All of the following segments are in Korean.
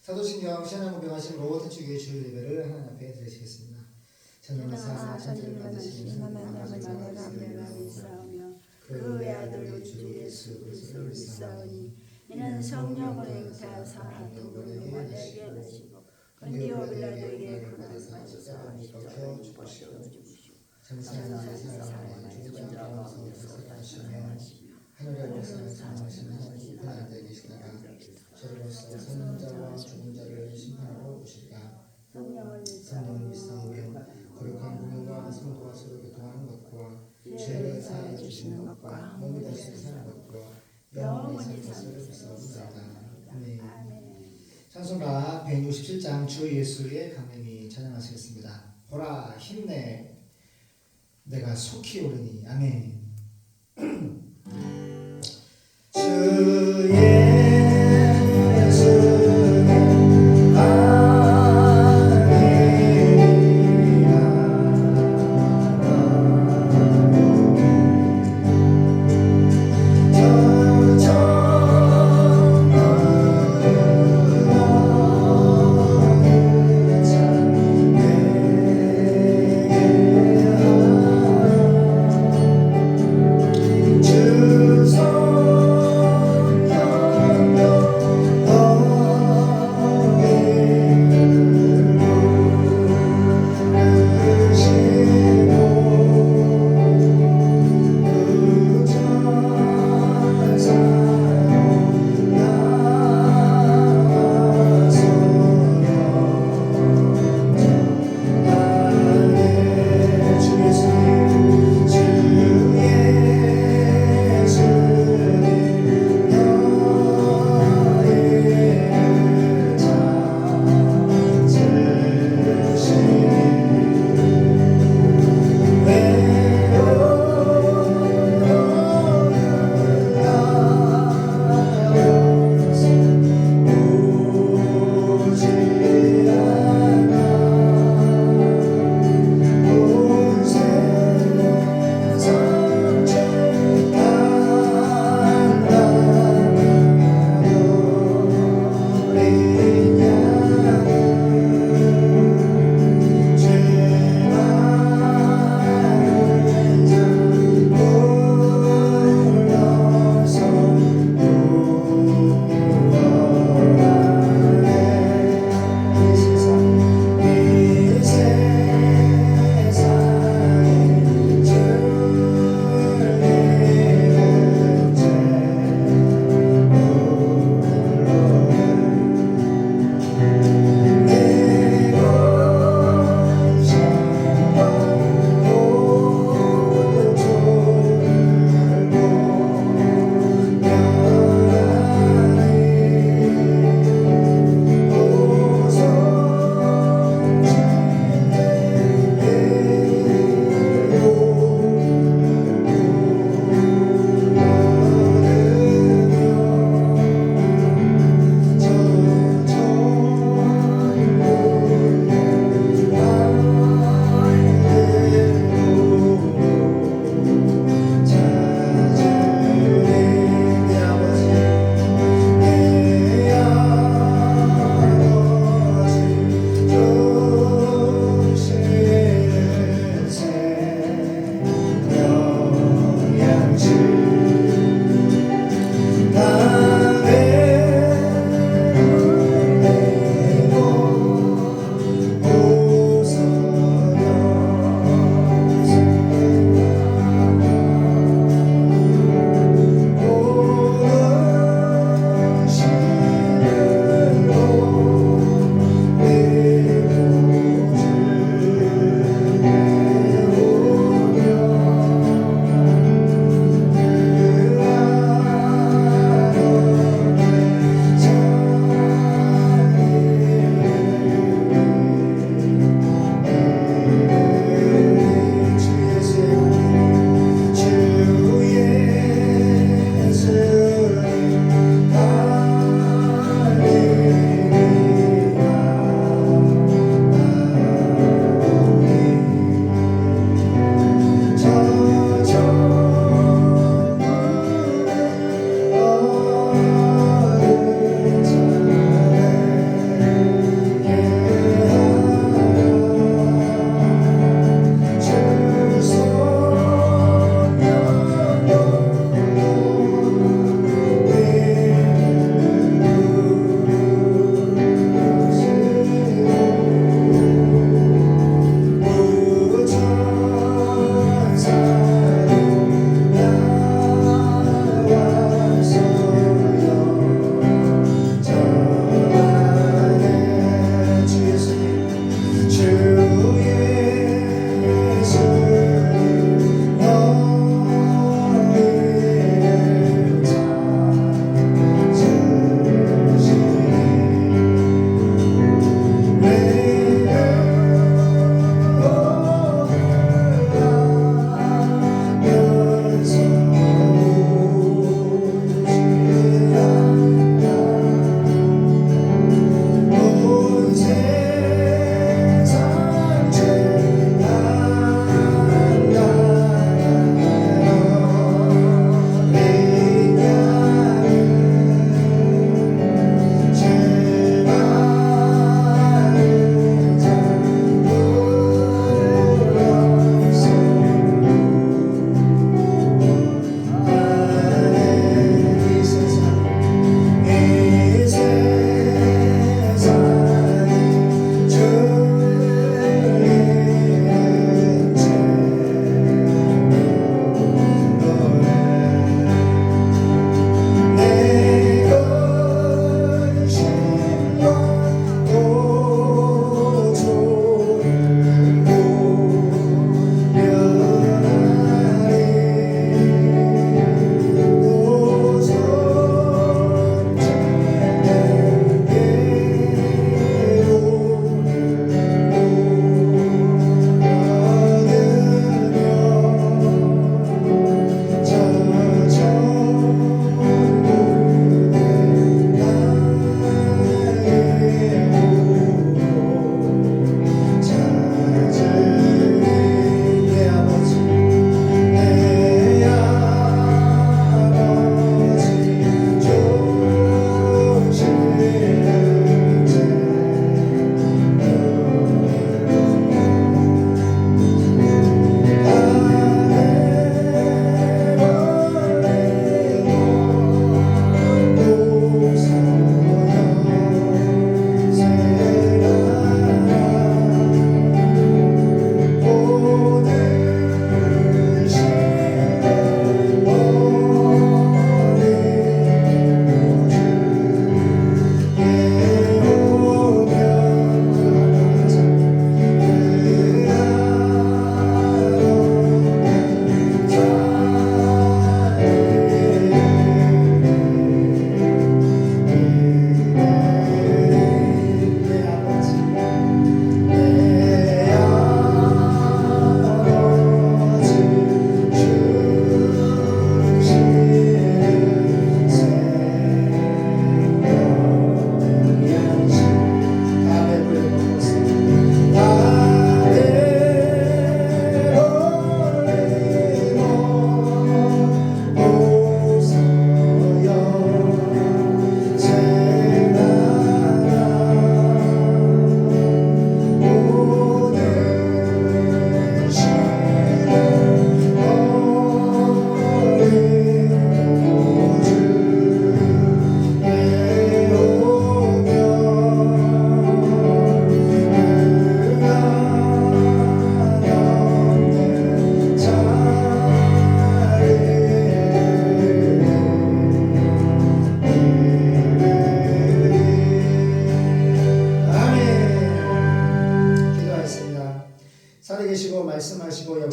사도신경 시한하고 병하심으로 대축의 주일 예배를 하나님 앞에 드리시겠습니다. 전능하사 천지를 만드신 하나님의 만나가 믿사오며 그 외아들 우리 주 예수 그리스도를 믿사오니 이는 성령을 잉태하사 도를 내게 하시고 본디오 빌라도에게 고난을 받으사 십자가에 못 박혀 죽으시고 장사에서 사람을 죽은 자 가운데서 다시 살아나시며 하늘에 사랑하신 하나님 하나님께 계시다가 저로서 선자와 죽은 자를 심판하러 오시리라. 성령을 믿사오며 거룩한 공연과 성도와 서로 교통하는 것과 죄를 사하여 주시는 것과 몸이 다시 사는 것과 영원히 살 것을 믿사옵나이다. 아멘. 찬송가 167장 주 예수의 강림이 찬양하시겠습니다. 보라 힘내 내가 속히 오르니. 아멘. 주의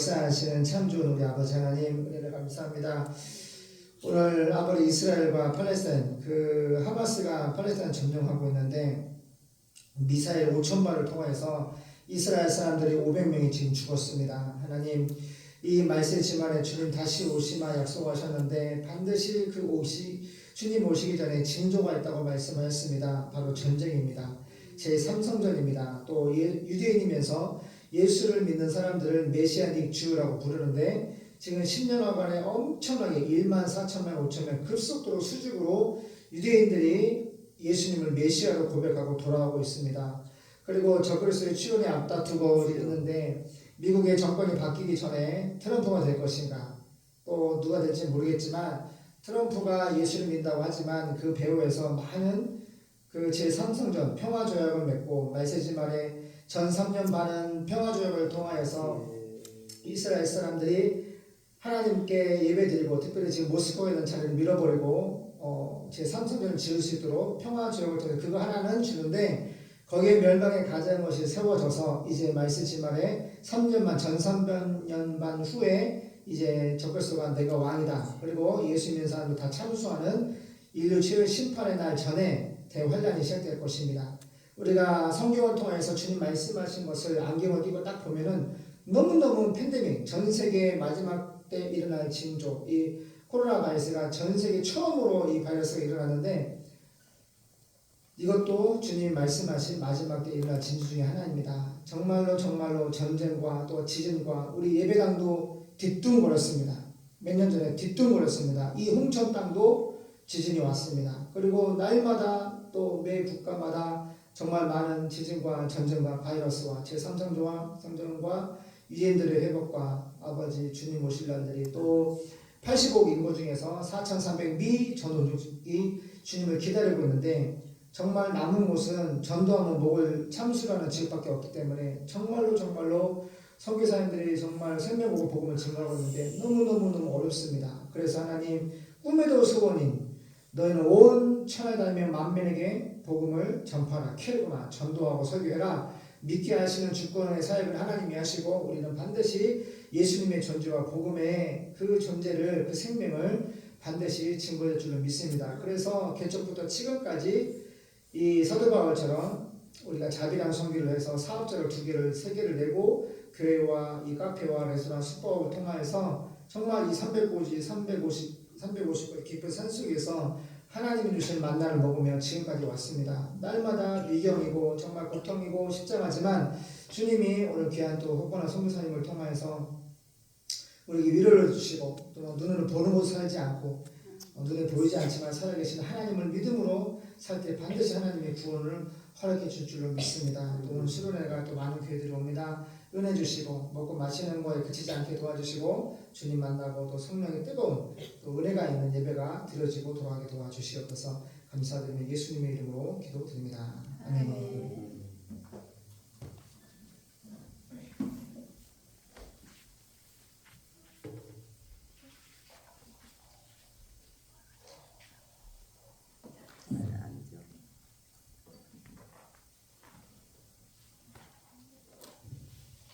역사하시는 참 좋은 우리 아버지 하나님 은혜를 감사합니다. 오늘 아무리 이스라엘과 팔레스타인 하마스가 팔레스타인 점령하고 있는데 미사일 5,000발을 통해서 이스라엘 사람들이 500명이 지금 죽었습니다. 하나님 이 말세 지만에 주님 다시 오시마 약속하셨는데 반드시 주님 오시기 전에 징조가 있다고 말씀하셨습니다. 바로 전쟁입니다. 제3성전입니다. 또 유대인이면서 예수를 믿는 사람들을 메시아닉 주라고 부르는데 지금 10년여간에 엄청나게 1만 4천명 5천명 급속도로 수직으로 유대인들이 예수님을 메시아로 고백하고 돌아오고 있습니다. 그리고 적그리스도의 추론에 앞다투고 있는데 미국의 정권이 바뀌기 전에 트럼프가 될 것인가 또 누가 될지 모르겠지만 트럼프가 예수를 믿는다고 하지만 그 배후에서 많은 제3성전 평화조약을 맺고 말세지 말에 전 3년 반은 평화조약을 통하여서 이스라엘 사람들이 하나님께 예배드리고 특별히 지금 모스크바에 있는 자리를 밀어버리고 제3성전을 지을 수 있도록 평화조약을 통해 그거 하나는 주는데 거기에 멸망의 가장못이 세워져서 이제 말세지 말에 3년만 전 3년 반 후에 이제 적그리스도가 내가 왕이다. 그리고 예수 믿는 사람들 다 참수하는 인류 최후의 심판의 날 전에 대환란이 시작될 것입니다. 우리가 성경을 통해서 주님 말씀하신 것을 안경을 끼고 딱 보면은 너무너무 팬데믹, 전 세계 마지막 때 일어날 징조, 이 코로나 바이러스가 전 세계 처음으로 이 바이러스가 일어났는데 이것도 주님 말씀하신 마지막 때 일어날 징조 중에 하나입니다. 정말로 전쟁과 또 지진과 우리 예배당도 뒤뚱거렸습니다. 몇 년 전에 뒤뚱거렸습니다. 이 홍천 땅도 지진이 왔습니다. 그리고 날마다 또 매 국가마다 정말 많은 지진과 전쟁과 바이러스와 제3성전과 유대인들의 회복과 아버지 주님 오실 날들이 또 80억 인구 중에서 4,300미 전우족이 주님을 기다리고 있는데 정말 남은 곳은 전도하는 목을 참수라는 지역밖에 없기 때문에 정말로 선교사님들이 정말 생명보고 복음을 증거하고 있는데 너무너무 어렵습니다. 그래서 하나님 꿈에도 소원인 너희는 온 천하에 다니며 만민에게 복음을 전파하라, 캐르구나, 전도하고 설교해라. 믿게 하시는 주권의 사역을 하나님이 하시고 우리는 반드시 예수님의 존재와 복음의 그 존재를 그 생명을 반드시 증거할 줄로 믿습니다. 그래서 개척부터 지금까지 이 사도 바울처럼 우리가 자비랑 선교를 해서 사업자를 2개를 3개를 내고 교회와 이 카페와 레스토랑 숙박업을 통하여서 정말 이 350의 깊은 산속에서 하나님이 주신 만나를 먹으며 지금까지 왔습니다. 날마다 위경이고 정말 고통이고 십자가지만 주님이 오늘 귀한 또 혹권한 선교사님을 통하여서 우리에게 위로를 주시고 또 눈으로 보는 곳 살지 않고 눈에 보이지 않지만 살아계신 하나님을 믿음으로 살 때 반드시 하나님의 구원을 허락해 줄 줄로 믿습니다. 또 오늘 수련회가 또 많은 교회들이 옵니다. 은혜 주시고 먹고 마시는 거에 그치지 않게 도와주시고 주님 만나고 또 성령의 뜨거운 또 은혜가 있는 예배가 드려지고 돌아가게 도와주시옵소서. 감사드리며 예수님의 이름으로 기도드립니다. 아멘.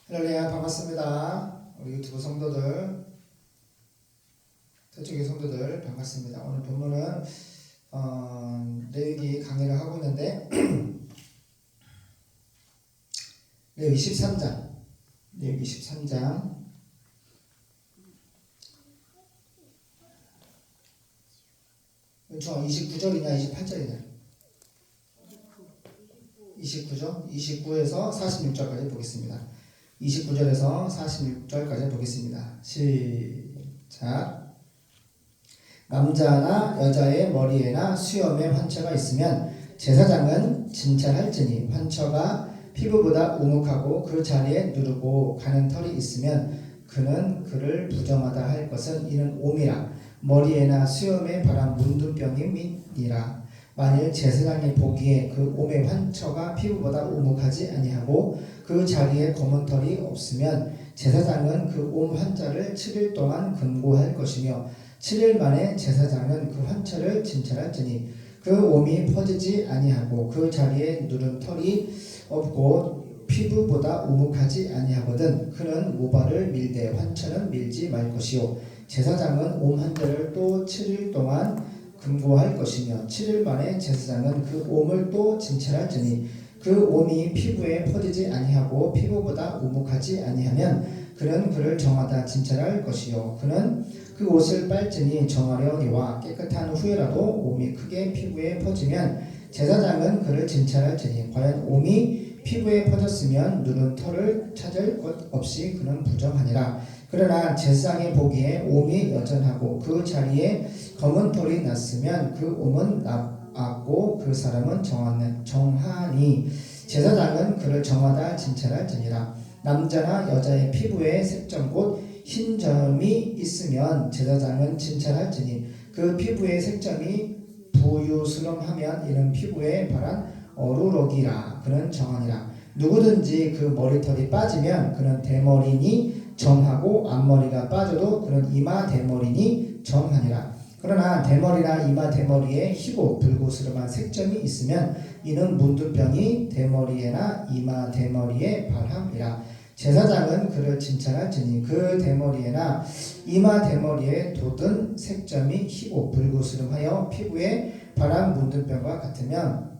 할렐루야, 반갑습니다. 우리 유튜브 성도들, 저쪽의 성도들 반갑습니다. 오늘 본문은 레위기 강의를 하고 있는데 레위기 13장 총 29절이냐 28절이냐 29죠? 29에서 46절까지 보겠습니다. 29절에서 46절까지 보겠습니다. 시작. 남자나 여자의 머리에나 수염에 환처가 있으면 제사장은 진찰할지니 환처가 피부보다 우묵하고 그 자리에 누르고 가는 털이 있으면 그는 그를 부정하다 할 것은 이는 옴이라. 머리에나 수염에 바람 문둥병임이니라. 만일 제사장이 보기에 그 옴의 환처가 피부보다 우묵하지 아니하고 그 자리에 검은 털이 없으면 제사장은 그 옴 환자를 7일 동안 금고할 것이며 7일 만에 제사장은 그 환처를 진찰할지니 그 옴이 퍼지지 아니하고 그 자리에 누른 털이 없고 피부보다 우묵하지 아니하거든. 그는 모발을 밀되 환처는 밀지 말 것이요 제사장은 옴 한 대를 또 7일 동안 금고할 것이며 7일 만에 제사장은 그 옴을 또 진찰할지니 그 옴이 피부에 퍼지지 아니하고 피부보다 우묵하지 아니하면 그는 그를 정하다 진찰할 것이요 그는 그 옷을 빨지니 정하려니와 깨끗한 후에라도 옴이 크게 피부에 퍼지면 제사장은 그를 진찰할지니 과연 옴이 피부에 퍼졌으면 누른 털을 찾을 것 없이 그는 부정하니라. 그러나 제사장이 보기에 옴이 여전하고 그 자리에 검은 털이 났으면 그 옴은 나았고 그 사람은 정하니 제사장은 그를 정하다 진찰할지니라. 남자나 여자의 피부에 색점 곧 흰 점이 있으면 제사장은 진찰할지니 그 피부에 색점이 부유스름하면 이는 피부에 발한 어루럭이라. 그는 정하니라. 누구든지 그 머리털이 빠지면 그는 대머리니 정하고 앞머리가 빠져도 그는 이마 대머리니 정하니라. 그러나 대머리나 이마 대머리에 희고 불구스름한 색점이 있으면 이는 문둥병이 대머리에나 이마 대머리에 발함이라. 제사장은 그를 진찰할지니 그 대머리에나 이마 대머리에 돋은 색점이 희고 불구스름하여 피부에 발한 문둥병과 같으면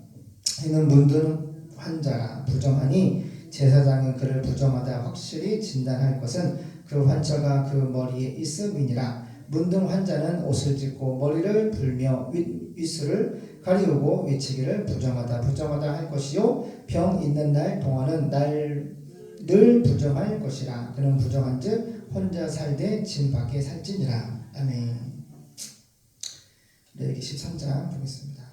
이는 문둥 환자라. 부정하니 제사장은 그를 부정하다 확실히 진단할 것은 그 환자가 그 머리에 있음이니라. 문둥 환자는 옷을 찢고 머리를 불며 윗술을 가리우고 외치기를 부정하다 할 것이요 병 있는 날 동안은 날 늘 부정할 것이라. 그는 부정한즉 혼자 살되 진 밖에 살지니라. 아멘. 레위기 13장 보겠습니다.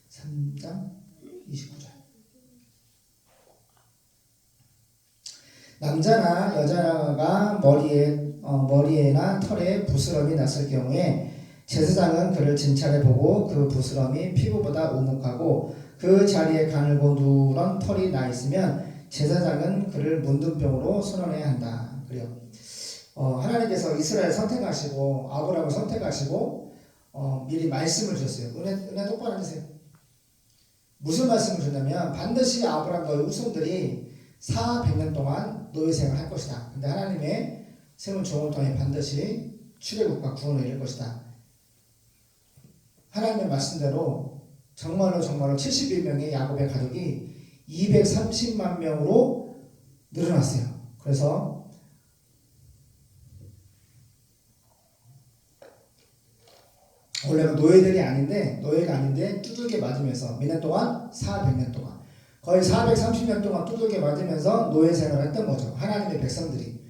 13장 29절. 남자나 여자가 머리에나 털에 부스럼이 났을 경우에 제사장은 그를 진찰해보고 그 부스럼이 피부보다 우묵하고 그 자리에 가늘고 누런 털이 나 있으면 제사장은 그를 문둥병으로 선언해야 한다. 그래요. 하나님께서 이스라엘 선택하시고 아브라함을 선택하시고 미리 말씀을 주셨어요. 은혜 똑바로 앉으세요. 무슨 말씀을 줬냐면 반드시 아브라함 너의 후손들이 400년 동안 노예 생활을 할 것이다. 근데 하나님의 세운 종을 통해 반드시 출애굽과 구원을 이룰 것이다. 하나님의 말씀대로 정말로 71명의 야곱의 가족이 230만 명으로 늘어났어요. 그래서 원래는 노예가 아닌데 두들겨 맞으면서 몇 년 동안? 400년 동안 거의 430년 동안 두들겨 맞으면서 노예 생활을 했던 거죠. 하나님의 백성들이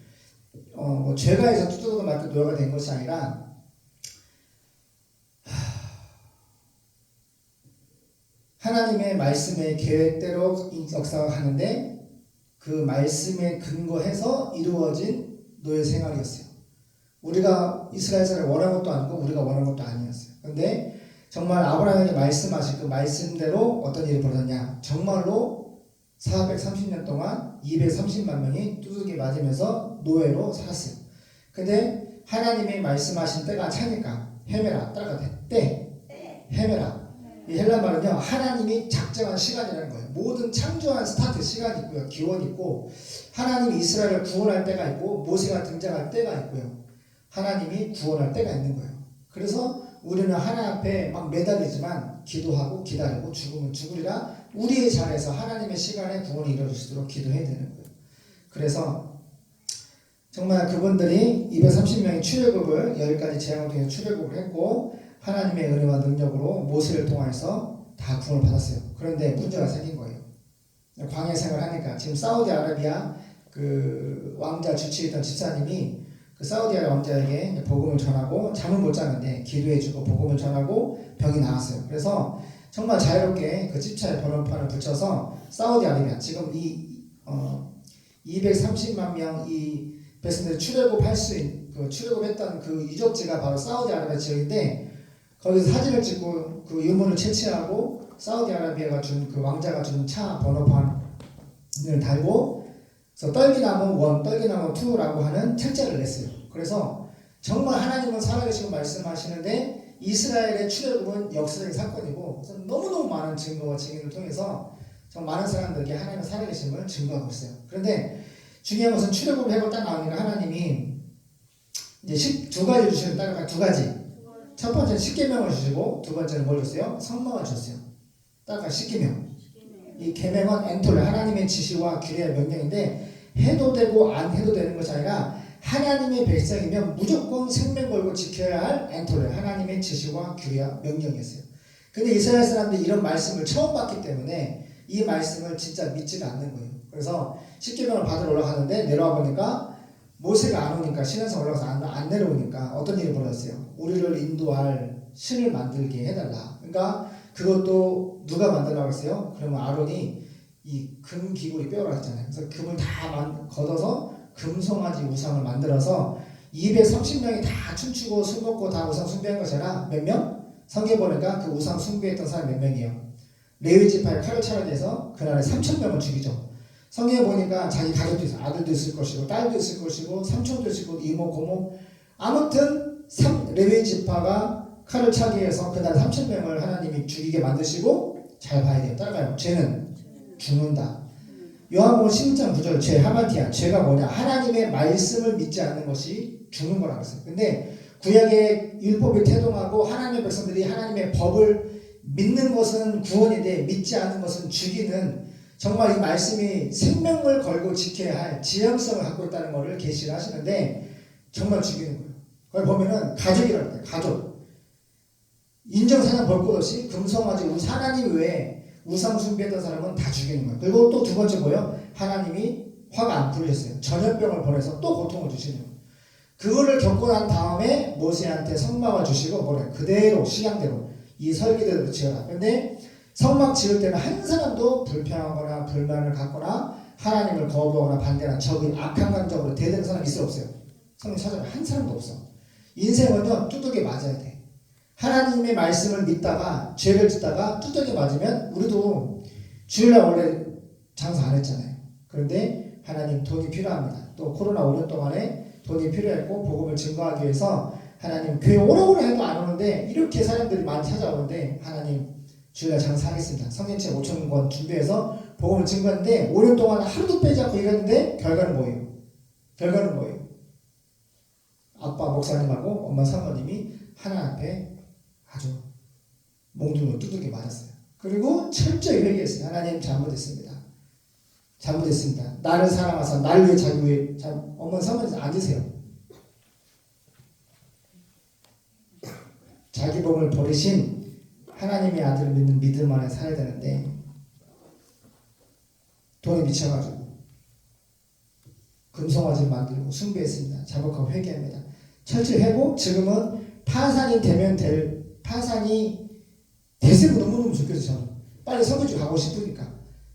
뭐 죄가 해서 두들겨 맞고 노예가 된 것이 아니라 하나님의 말씀의 계획대로 역사가 가는데 그 말씀에 근거해서 이루어진 노예 생활이었어요. 우리가 이스라엘 사람을 원한 것도 아니고 우리가 원한 것도 아니었어요. 그런데 정말 아브라함에게 말씀하신 그 말씀대로 어떤 일이 벌어졌냐. 정말로 430년 동안 230만 명이 두들겨 맞으면서 노예로 살았어요. 근데 하나님이 말씀하신 때가 차니까 헤메라 따라가 헤메라. 이 헬라 말은요 하나님이 작정한 시간이라는 거예요. 모든 창조한 스타트 시간이 있고요. 기원이 있고 하나님이 이스라엘을 구원할 때가 있고 모세가 등장할 때가 있고요. 하나님이 구원할 때가 있는 거예요. 그래서 우리는 하나님 앞에 막 매달리지만 기도하고 기다리고 죽으면 죽으리라 우리의 자리에서 하나님의 시간에 구원이 이루어질 수 있도록 기도해야 되는 거예요. 그래서 정말 그분들이 230명의 출애굽을 10가지 재앙을 통해 출애굽을 했고 하나님의 은혜와 능력으로 모세를 통해서 다 구원을 받았어요. 그런데 문제가 생긴 거예요. 광야 생활하니까 지금 사우디아라비아 그 왕자 주치에 있던 집사님이 그 사우디아라비아 왕자에게 복음을 전하고 잠을 못 자는데 기도해주고 복음을 전하고 병이 나았어요. 그래서 정말 자유롭게 그 집차에 번호판을 붙여서 사우디아라비아 지금 이 230만 명 이 백성들이 출애굽할 수 있는 그 출애굽했던 그 유적지가 바로 사우디아라비아 지역인데 거기서 사진을 찍고 그 유물을 채취하고 사우디아라비아가 준 그 왕자가 준 차 번호판을 달고 그래서 떨기나무 1, 떨기나무 2라고 하는 책자를 냈어요. 그래서 정말 하나님은 살아계시고 말씀하시는데 이스라엘의 출애굽은 역사적인 사건이고 너무너무 많은 증거와 증인을 통해서 정말 많은 사람들에게 하나님의 살아계심을 증거하고 있어요. 그런데 중요한 것은 출애굽 해고 딱 나오니까 하나님이 이제 두 가지 주시는 따라가 두 가지. 첫 번째는 십계명을 주시고 두 번째는 뭘 줬어요? 성막을 주셨어요. 따라가 십계명. 이 계명은 엔톨레 하나님의 지시와 규례와 명령인데 해도 되고 안 해도 되는 것이 아니라 하나님의 백성이면 무조건 생명 걸고 지켜야 할 엔톨레 하나님의 지시와 규례와 명령이었어요. 근데 이스라엘 사람들이 이런 말씀을 처음 받기 때문에 이 말씀을 진짜 믿지가 않는 거예요. 그래서 십계명을 받으러 올라가는데 내려와 보니까 모세가 안 오니까 신에서 올라가서 안 내려오니까 어떤 일이 벌어졌어요? 우리를 인도할 신을 만들게 해달라. 그러니까 그것도 누가 만들라고 했어요? 그러면 아론이 이 금 기구리 뼈라고 했잖아요. 그래서 금을 다 걷어서 금송아지 우상을 만들어서 230명이 다 춤추고 술 먹고 다 우상 숭배한 것이라 몇 명? 성경에 보니까 그 우상 숭배했던 사람 몇 명이에요? 레위 지파에 칼을 차려내서 그날에 3,000명을 죽이죠. 성경에 보니까 자기 가족도 있어요. 아들도 있을 것이고 딸도 있을 것이고 삼촌도 있을 것이고 이모 고모 아무튼 레위 지파가 칼을 차게 해서 그날 3,000명을 하나님이 죽이게 만드시고 잘 봐야 돼요. 따라가요. 죄는 죽는다. 요한복음 16장 9절 죄 하마티아 죄가 뭐냐? 하나님의 말씀을 믿지 않는 것이 죽는 거라고 했어요. 근데 구약의 율법에 태동하고 하나님의 백성들이 하나님의 법을 믿는 것은 구원인데 믿지 않는 것은 죽이는 정말 이 말씀이 생명을 걸고 지켜야 할 지향성을 갖고 있다는 것을 계시를 하시는데 정말 죽이는 거예요. 거기 보면은 가족이라고 해요. 가족. 인정사냥 볼 것 없이 금송아지 하나님 외에 우상 숭배했던 사람은 다 죽이는 거예요. 그리고 또 두 번째 뭐예요? 하나님이 화가 안 풀리셨어요. 전염병을 보내서 또 고통을 주시는 거예요. 그거를 겪고 난 다음에 모세한테 성막을 주시고 뭐래? 그대로 식양대로 이 설계대로 지어라. 근데 성막 지을 때는 한 사람도 불평하거나 불만을 갖거나 하나님을 거부하거나 반대하거나 적은 악한 감정으로 대드는 사람이 있어요? 없어요? 성경 찾아보면 한 사람도 없어. 인생은요 뚜둑에 맞아야 돼. 하나님의 말씀을 믿다가 죄를 짓다가 뚜둑에 맞으면 우리도 주일날 원래 장사 안 했잖아요. 그런데 하나님 돈이 필요합니다. 또 코로나 5년 동안에 돈이 필요했고 복음을 증거하기 위해서 하나님 교회 오라오라 해도 안 오는데 이렇게 사람들이 많이 찾아오는데 하나님 주일날 장사하겠습니다. 성경책 5,000권 준비해서 복음을 증거했는데 5년 동안 하루도 빼지 않고 일했는데 결과는 뭐예요? 결과는 뭐예요? 아빠 목사님하고 엄마 사모님이 하나님 앞에 아주 몽둥이로 두들겨 맞았어요. 그리고 철저히 회개했어요. 하나님 잘못했습니다. 잘못했습니다. 나를 사랑하사 나를 위해 자기 위해 엄마 사모님 앉으세요. 자기 몸을 버리신 하나님의 아들을 믿는 믿음 안에 살아야 되는데 돈에 미쳐가지고 금송아지를 만들고 숭배했습니다. 자복하고 회개합니다. 철저히 회고 지금은 파산이 되면 파산이 됐으면 너무너무 좋겠어요. 저는 빨리 선교지 가고 싶으니까.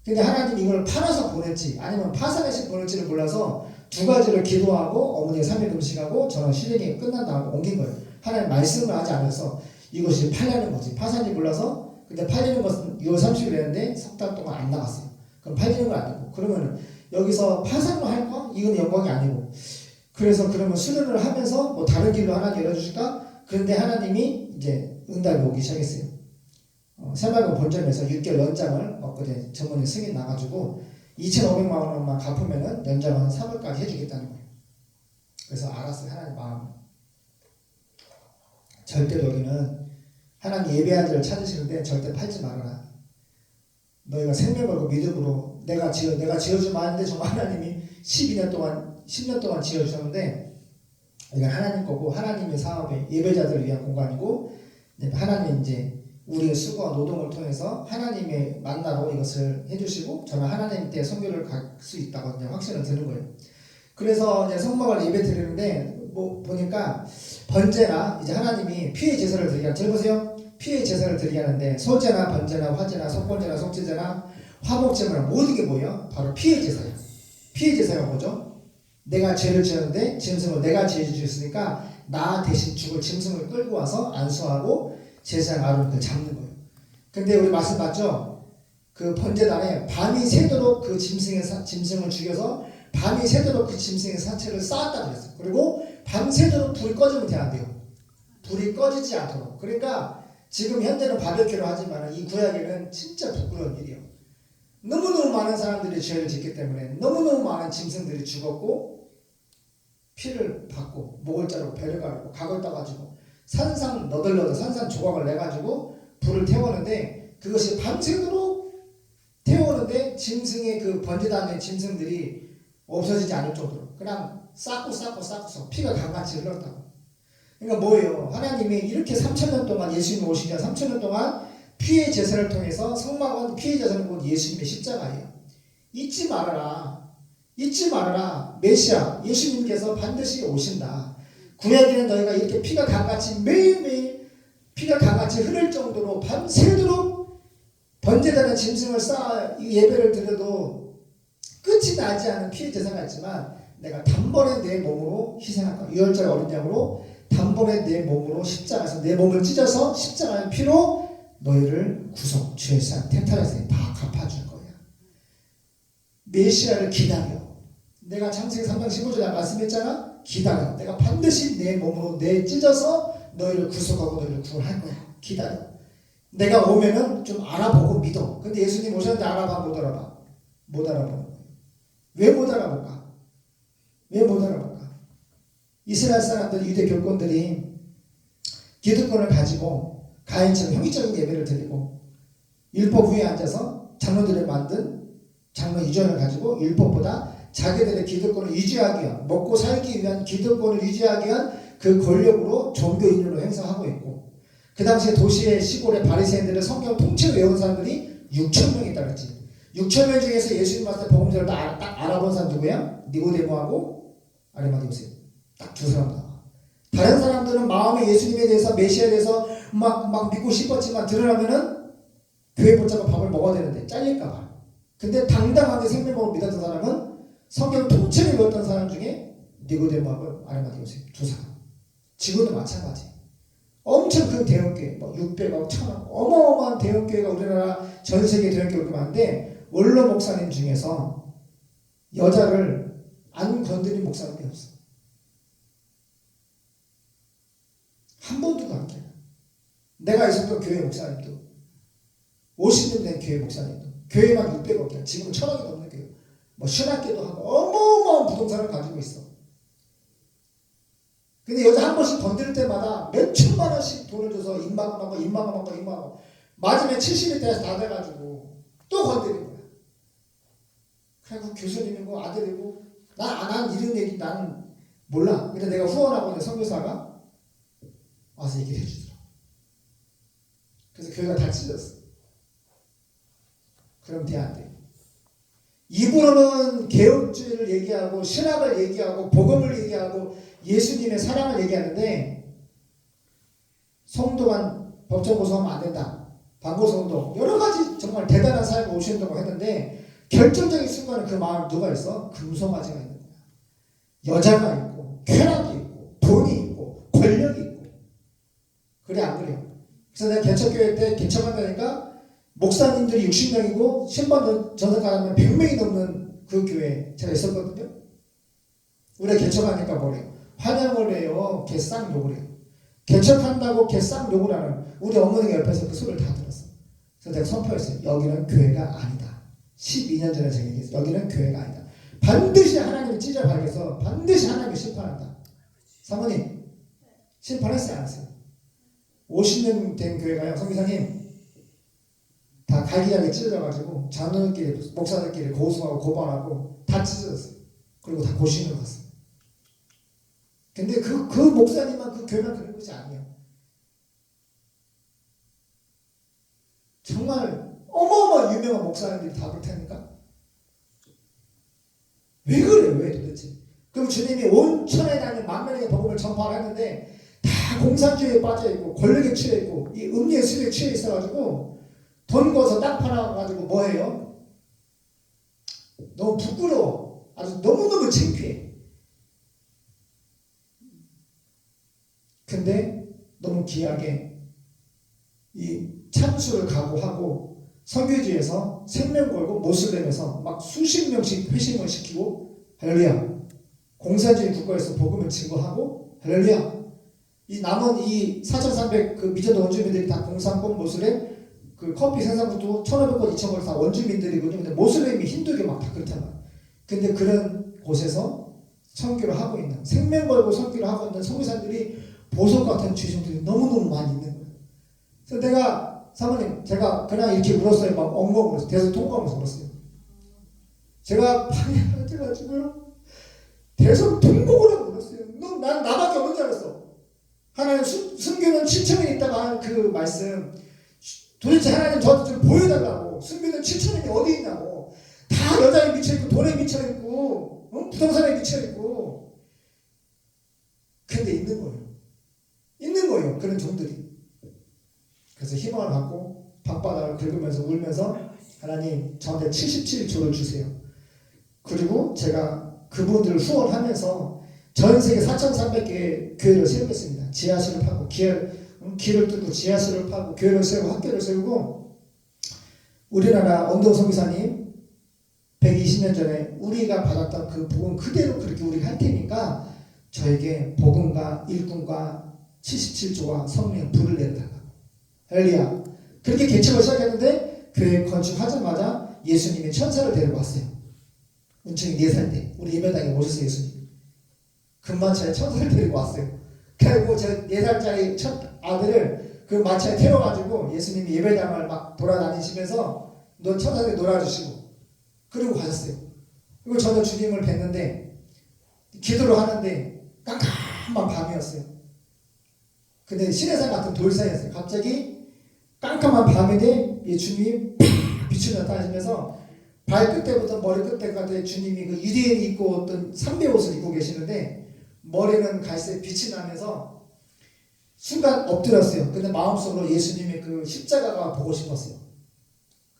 근데 하나님 이걸 팔아서 보낼지 아니면 파산해서 보낼지를 몰라서 두 가지를 기도하고 어머니가 3일 금식하고 저는 실행이 끝난 다음에 옮긴 거예요. 하나님 말씀을 하지 않아서 이것이 팔리는 거지. 파산이 몰라서 근데 팔리는 것은 6월 30일 했는데 석 달 동안 안 나갔어요. 그럼 팔리는 건 아니고 그러면 여기서 파산을 할까? 이건 영광이 아니고 그래서 그러면 수련을 하면서 뭐 다른 길로 하나님 열어주실까? 그런데 하나님이 이제 응답이 오기 시작했어요. 새마을금 본점에서 6개월 연장을 엊그제 전문의 승인 나가지고 2,500만 원만 갚으면은 연장은 3월까지 해주겠다는 거예요. 그래서 알았어요. 하나님 마음. 절대 여기는 하나님 예배한 자를 찾으시는데 절대 팔지 말아라. 너희가 생명 걸고 믿음으로 내가 지어주면 하는데 정말 하나님이 10년 동안 지어주셨는데 이건 하나님 거고 하나님의 사업에 예배자들을 위한 공간이고 하나님이 이제 우리의 수고와 노동을 통해서 하나님의 만나로 이것을 해주시고 저는 하나님 때 선교를 갈 수 있다고 그냥 확신을 드는 거예요. 그래서 이제 성막을 예배 드리는데 뭐 보니까 번제나 이제 하나님이 피의 제사를 드리게 들어보세요. 피의 제사를 드리게 하는데 소제나 번제나 화제나 속번제나 속죄제나 화목제나 모든 게 뭐예요? 바로 피의 제사예요. 피의 제사가 뭐죠? 내가 죄를 지었는데 짐승을 내가 죄를 지었으니까 나 대신 죽을 짐승을 끌고 와서 안수하고 제사장 아론을 잡는 거예요. 근데 우리 말씀 맞죠? 그 번제단에 밤이 새도록 그 짐승을 죽여서 밤이 새도록 그 짐승의 사체를 쌓았다 그랬어요. 그리고 밤새도록 불이 꺼지면 돼야 안 돼요. 불이 꺼지지 않도록. 그러니까 지금 현재는 바베큐를 하지만 이 구약에는 진짜 부끄러운 일이에요. 너무너무 많은 사람들이 죄를 짓기 때문에 너무너무 많은 짐승들이 죽었고 피를 받고 목을 자르고 배를 가르고 각을 따가지고 산상 너덜너덜 산산 조각을 내가지고 불을 태우는데 그것이 밤새도록 태우는데 짐승의 그 번제단의 짐승들이 없어지지 않을 정도로 그냥 쌓고 피가 강같이 흘렀다고. 그러니까 뭐예요? 하나님이 이렇게 3,000년 동안 예수님이 오시기 전 3,000년 동안 피의 제사를 통해서 성막은 피의 제사는 곧 예수님의 십자가예요. 잊지 말아라. 메시아 예수님께서 반드시 오신다. 구약에는 너희가 이렇게 피가 강같이 매일매일 피가 강같이 흐를 정도로 밤새도록 번제단의 짐승을 쌓아 예배를 드려도 끝이 나지 않은 피의 제사가 있지만 내가 단번에 내 몸으로 희생할 거야. 유월절 어린 양으로 단번에 내 몸으로 십자가에서 내 몸을 찢어서 십자가의 피로 너희를 구속, 죄의 산, 태탈에서 다 갚아줄 거야. 메시아를 기다려. 내가 창세기 3장 15절에 말씀했잖아. 기다려. 내가 반드시 내 몸으로 내 찢어서 너희를 구속하고 너희를 구원할 거야. 기다려. 내가 오면은 좀 알아보고 믿어. 근데 예수님 오셨는데 알아봐 못 알아봐? 못 알아보는 거예요. 왜 못 알아볼까? 이스라엘 사람들 유대 교권들이 기득권을 가지고 가인처럼 형식적인 예배를 드리고 율법 위에 앉아서 장로들이 만든 장로 이전을 가지고 율법보다 자기들의 기득권을 유지하기 위한 먹고 살기 위한 기득권을 유지하기 위한 그 권력으로 종교 인류로 행사하고 있고 그 당시에 도시의 시골의 바리새인들의 성경 통째로 외운 사람들이 6,000명이 있다랬지. 6,000명 중에서 예수님 왔을 때 복음서를 딱 알아본 사람 누구야? 니고데모하고 아리마디오세요. 딱 두 사람 나와. 다른 사람들은 마음에 예수님에 대해서 메시아에 대해서 막 믿고 싶었지만 드러나면은 교회 붙잡고 밥을 먹어야 되는데 잘릴까봐. 근데 당당하게 생명복음을 믿었던 사람은 성경 통째로 외웠던 사람 중에 니고데모하고 아리마디오세요. 두 사람. 지금도 마찬가지. 엄청 큰 대형교회, 600억, 1000억, 어마어마한 대형교회가 우리나라 전 세계 대형교회가 그렇게 많은데 원로 목사님 중에서 여자를 안 건드린 목사님이 없어. 한 번도 안 돼. 내가 있었던 교회 목사님도 50년 된 교회 목사님도 교회만 600억이야. 지금 1,000억이 넘는 교회. 신학교도 하고 어마어마한 부동산을 가지고 있어. 근데 여자 한 번씩 건드릴 때마다 몇 천만 원씩 돈을 줘서 입막하고 마지막에 70이 돼서 다 돼가지고 또 건드린 거야. 그래서 교수님이고 아들이고 난 이런 얘기 나는 몰라. 근데 내가 후원하고 있는 선교사가 와서 얘기를 해주더라. 그래서 교회가 다 찢었어. 그럼 돼 안 돼? 입으로는 개혁주의를 얘기하고 신학을 얘기하고 복음을 얘기하고 예수님의 사랑을 얘기하는데 성도만 법정 고소하면 안 된다. 반고성도 여러 가지 정말 대단한 사역을 오신다고 했는데 결정적인 순간에 그 마음에 누가 있어? 금송아지가 있는 거야. 여자가 있고 쾌락이 있고 돈이 있고 권력이 있고. 그래 안 그래요? 그래서 내가 개척교회 때 개척한다니까 목사님들이 60명이고 신방 전사가면 100명이 넘는 그 교회에 제가 있었거든요. 우리가 개척하니까 뭐래요? 환영을 해요. 개쌍 욕을 해요. 개척한다고 개쌍 욕을 하는 우리 어머니가 옆에서 그 소리를 다 들었어. 그래서 내가 선포했어요. 여기는 교회가 아니다. 12년 전에 제가 얘기했어요. 여기는 교회가 아니다. 반드시 하나님이 찢어 발견해서 반드시 하나님이 심판한다. 사모님 심판했어요 안 했어요? 50년 된 교회가요. 성기사님 다 갈기갈기 찢어져가지고 장로들끼리 목사들끼리 고소하고 고발하고 다 찢어졌어요. 그리고 다 고시인으로 갔어요. 근데 그 목사님만 그 교회만 그런 것이 아니에요. 정말 어마어마한 유명한 목사님들이 다 그렇다니까. 왜 그래요? 왜 도대체? 그럼 주님이 온 천에 다니는 만민에게 복음을 전파하는데 다 공산주의에 빠져있고 권력에 취해있고 이 음료의 술에 취해 있어가지고 돈 거서 땅 팔아가지고 뭐해요? 너무 부끄러워. 아주 너무너무 창피해. 근데 너무 귀하게 이 참수를 각오하고 선교지에서 생명 걸고 모슬렘에서 막 수십 명씩 회심을 시키고 할렐루야. 공산주의 국가에서 복음을 증거하고 할렐루야. 이 남은 이 4,300 그 미전도 원주민들이 다 공산권 모슬렘 그 커피 생산국도 1,500곳, 2,000곳 다 원주민들이거든요. 근데 모슬림이 힌두교 막 다 그렇잖아요. 근데 그런 곳에서 선교를 하고 있는, 생명 걸고 선교를 하고 있는 선교사들이 보석 같은 주중들이 너무너무 많이 있는 거예요. 그래서 내가 사모님, 제가 그냥 이렇게 울었어요. 막 엉엉 울었어요. 대서 통과하면서 울었어요. 제가 방에 앉아가지고요. 대서 통곡을 울었어요. 난 나밖에 없는 줄 알았어. 하나님 순교는 7,000년 있다가 한 그 말씀, 도대체 하나님 저한테 좀 보여달라고. 순교는 7,000년이 어디 있냐고. 다 여자에 미쳐있고 돈에 미쳐있고 부동산에 미쳐있고. 근데 있는 거예요. 있는 거예요. 그런 종들이. 그래서 희망을 갖고 방바닥을 긁으면서 울면서 하나님 저한테 77조를 주세요. 그리고 제가 그분들을 후원하면서 전 세계 4,300개의 교회를 세우겠습니다. 지하실을 파고 길을 뚫고 지하실을 파고 교회를 세우고 학교를 세우고 우리나라 언더 선교사님 120년 전에 우리가 받았던 그 복음 그대로 그렇게 우리가 할 테니까 저에게 복음과 일꾼과 77조와 성령 불을 내려달라고. 할렐루야. 그렇게 개척을 시작했는데 교회 건축하자마자 예수님이 천사를 데리고 왔어요. 은총이 4살 때 우리 예배당에 오셨어요. 예수님 금마차에 천사를 데리고 왔어요. 그리고 저 4살짜리 첫 아들을 그 마차에 태워가지고 예수님이 예배당을 막 돌아다니시면서 너 천사들이 놀아주시고 그리고 가셨어요. 그리고 저는 주님을 뵀는데 기도를 하는데 깜깜한 밤이었어요. 근데 시내산 같은 돌산이었어요. 갑자기 깜깜한 밤인데 주님이 팍 빛이 나타나시면서 발끝때부터 머리끝때까지 주님이 그 유대인이 입고 어떤 삼배 옷을 입고 계시는데 머리는 갈색 빛이 나면서 순간 엎드렸어요. 근데 마음속으로 예수님의 그 십자가가 보고 싶었어요.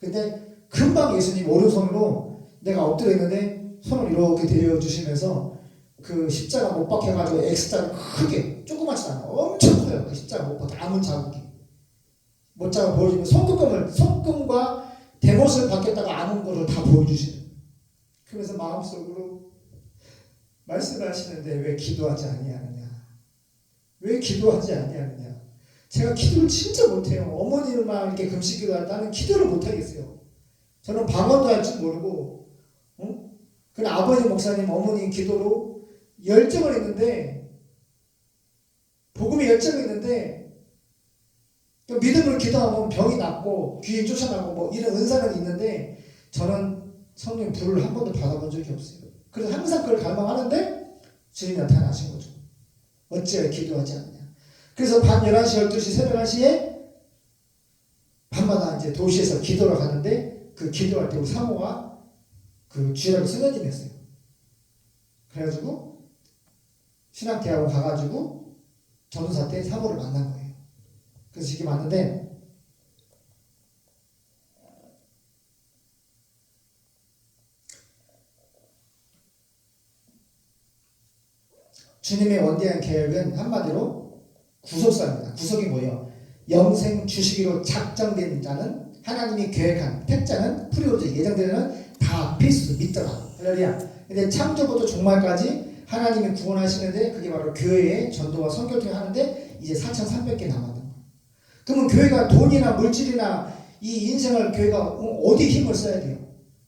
근데 금방 예수님 오른손으로 내가 엎드려 있는데 손을 이렇게 데려주시면서 그 십자가 못 박혀가지고 X자를 크게 조그맣지 않아 엄청 커요. 그 십자가 못 박혀 아문 자국이 못자가 보여주면 손금과 대못을 받겠다가 아문 거를 다 보여주시는. 그래서 마음속으로 말씀을 하시는데 왜 기도하지 아니하느냐? 왜 기도하지 아니하느냐? 제가 기도를 진짜 못해요. 어머니만 이렇게 금식 기도할 때 나는 기도를 못하겠어요. 저는 방언도 할 줄 모르고, 그냥 아버지 목사님, 어머니 기도로 열정을 했는데, 복음에 열정이 있는데, 또 믿음으로 기도하면 병이 낫고 귀인 쫓아나고 뭐 이런 은사는 있는데 저는 성령 불을 한 번도 받아본 적이 없어요. 그래서 항상 그걸 갈망하는데 주님이 나타나신 거죠. 어찌하여 기도하지 않느냐. 그래서 밤 11시, 12시, 새벽 1시에 밤마다 이제 도시에서 기도를 가는데 그 기도할 때 우리 사모가 그 주일학교 선생님이었어요. 그래가지고 신학대학원 가가지고 전도사 때 사모를 만난 거예요. 그래서 이게 맞는데 주님의 원대한 계획은 한마디로 구속사입니다. 구속이 뭐예요? 영생 주시기로 작정된 자는 하나님이 계획한 택자는 프리오르즈 예정되는 다 필수 믿더라. 할렐루야. 근데 창조부터 종말까지 하나님이 구원하시는데 그게 바로 교회의 전도와 선교를 통해 하는데 이제 4,300개 남았는 거예요. 그러면 교회가 돈이나 물질이나 이 인생을 교회가 어디 힘을 써야 돼요?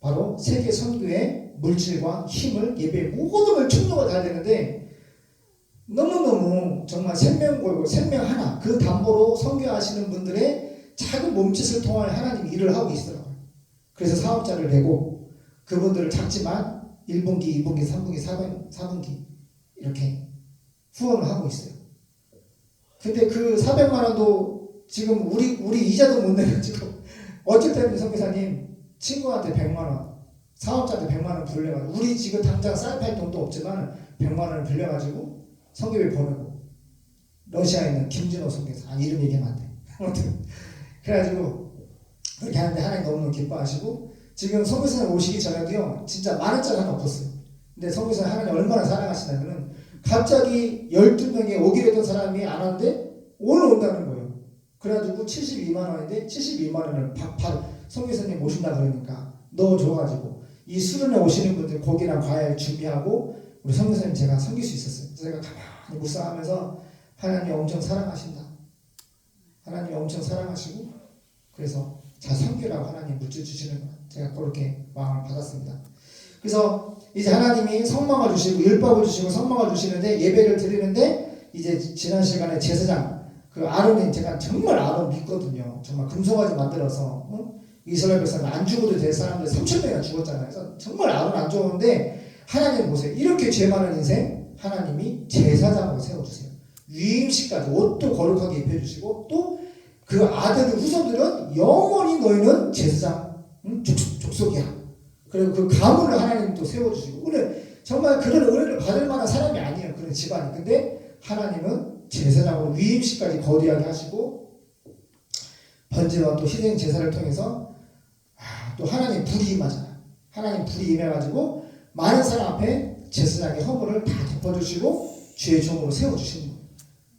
바로 세계 선교의 물질과 힘을 예배의 모든 걸 충족을 다 되는데 너무너무 정말 생명 걸고 생명 하나 그 담보로 선교하시는 분들의 작은 몸짓을 통하여 하나님이 일을 하고 있더라고요. 그래서 사업자를 내고 그분들을 작지만 1분기, 2분기, 3분기, 4분기 이렇게 후원을 하고 있어요. 근데 그 400만 원도 지금 우리 이자도 못 내가지고 어쩔 때는 선교사님 친구한테 100만 원, 사업자한테 100만 원 빌려가지고 우리 지금 당장 쌀 돈도 없지만 100만 원을 빌려가지고 선교회 보내고 러시아에 있는 김진호 선교사 이름 얘기하면 안 돼. 아무튼 그래가지고 그렇게 하는데 하나님 너무너무 기뻐하시고 지금 선교사님 오시기 전에도요 진짜 만 원짜리 하나 없었어요. 근데 선교사님 하나님 얼마나 사랑하시냐면은 갑자기 12명이 오기로 했던 사람이 안 왔는데 오늘 온다는 거예요. 그래가지고 72만 원인데 72만 원을 바로 선교사님 모신다 그러니까 넣어줘가지고 이 수련회 오시는 분들 고기나 과일 준비하고 우리 선교사님 제가 섬길 수 있었어요. 제가 가만히 묵상하면서 하나님이 엄청 사랑하신다. 하나님이 엄청 사랑하시고 그래서 잘 섬기라고 하나님 물질 주시는 거예요. 제가 그렇게 마음을 받았습니다. 그래서 이제 하나님이 성막을 주시고 율법을 주시고 성막을 주시는데 예배를 드리는데 이제 지난 시간에 제사장 그 아론이 제가 정말 아론 믿거든요. 정말 금송아지 만들어서 이스라엘 백성 안 죽어도 될 사람들 3,000명이나 죽었잖아요. 그래서 정말 아론 안 좋은데 하나님 보세요. 이렇게 죄 많은 인생 하나님이 제사장으로 세워주세요. 위임식까지 옷도 거룩하게 입혀주시고 또 그 아들 후손들은 영원히 너희는 제사장 족속이야. 그리고 그 가문을 하나님 또 세워주시고 오늘 정말 그런 은혜를 받을 만한 사람이 아니에요. 그런 집안이. 근데 하나님은 제사장으로 위임식까지 거대하게 하시고 번제와 또 희생 제사를 통해서 또 하나님 불이 임하잖아요. 하나님 불이 임해가지고 많은 사람 앞에 제사장의 허물을 다 덮어주시고 주의 종으로 세워주시는 거예요.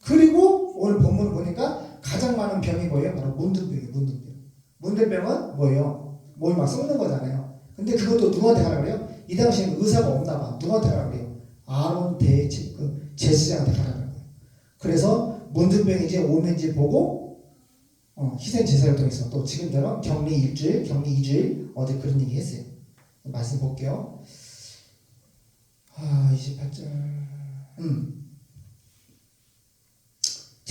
그리고 오늘 본문을 보니까 가장 많은 병이 뭐예요? 바로 문둥병이에요. 문둥병. 문둥병은 뭐예요? 몸이 막 썩는 거잖아요. 근데 그것도 누구한테 가라 그래요? 이 당시에는 의사가 없나 봐. 누구한테 가라 그래요? 아론 제사장한테 가라 그래요. 그래서 문둥병이 이제 오는지 보고 희생 제사를 통해서 또 지금처럼 격리 일주일, 격리 2주일 어제 그런 얘기 했어요. 말씀 볼게요. 28절.